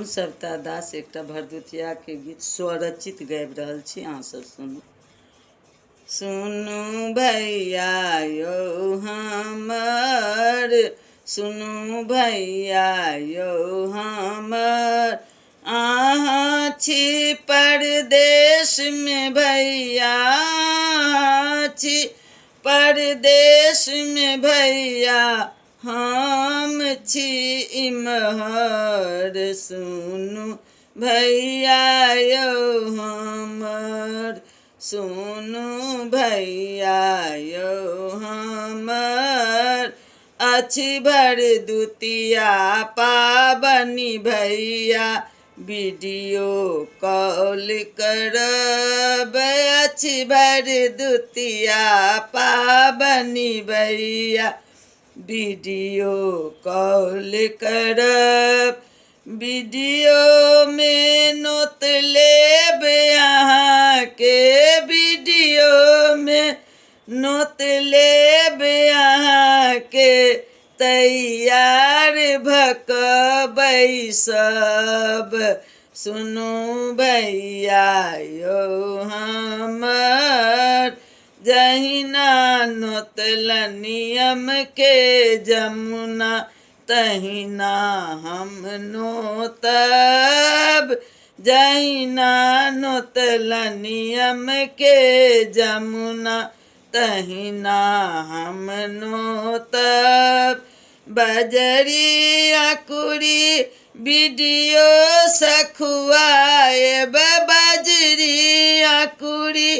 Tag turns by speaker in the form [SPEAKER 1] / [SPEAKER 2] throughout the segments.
[SPEAKER 1] सविता दास एकटा भरदुतिया के गीत स्वरचित गाबि रहल छी, अहाँ सब सुनू। सुनू भैया यौ हमर, सुनू भैया यौ हमर, अहाँ छी परदेश में भैया, छी परदेश में भैया, हम छी इमहर। सुनू भैया यौ हमर, सुनू भैया यौ हमर, अछि भरदुतिया पाबनि भैया, वीडियो कॉल करब, अछि भरदुतिया पाबनि भैया, वीडियो कॉल करब। वीडियो में नोत लेब अहाँ के, वीडियो में नोत लेब अहाँ के, तैयार भकबै सब। सुनू भैया यौ हमर, जहिना नोतल नियम के जमुना, तहिना हम नोतब। जहिना नोतल नियम के जमुना, तहिना हम नोतब। बजरी अकुरी वीडियो सखुआएब, बजरी अकुरी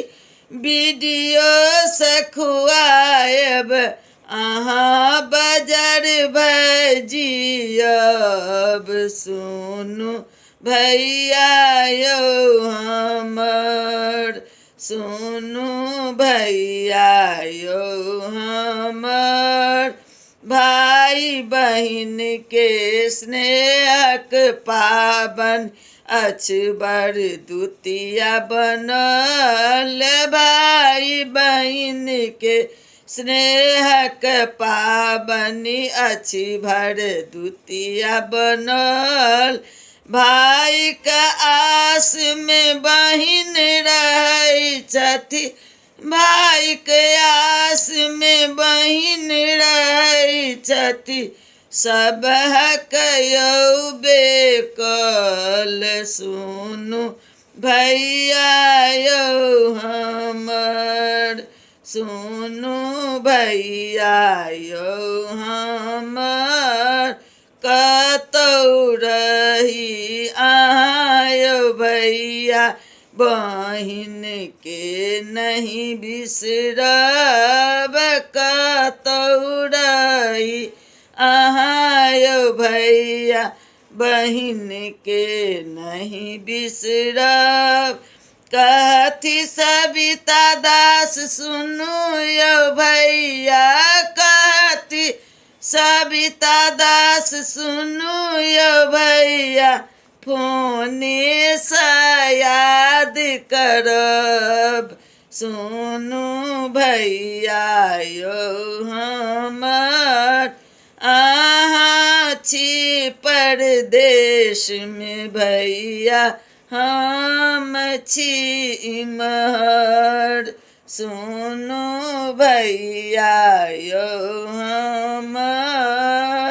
[SPEAKER 1] वीडियो सखुआएब, अहाँ बजर भजियब। सुनू भैया यौ हमर, सुनू भैया यौ हमर, भाई बहिन के स्नेहक पाबन, अछि भरदुतिया बनल। भाई बहिन के स्नेहक पाबनि, अछि भरदुतिया बनल। भाई का आस में बहिन रहै छथि, भाई के आस में बहिन रहै छथि, सबहक यौ बेकल। सुनू भैया यौ हमर, सुनू भैया यौ हमर, कतौ रही अहाँ यौ भैया, बहिन के नहीं बिसरब। कतौ रही अहाँ यौ भैया, बहिन के नहीं बिसरब। कहती सविता दास सुनू यौ भैया, कहती सविता दास सुनू यौ भैया, फोने से याद करब। सुनू भैया यौ हमर, अहाँ छी परदेश में भैया, हम छी इमहर। सुनू भैया यौ हमर।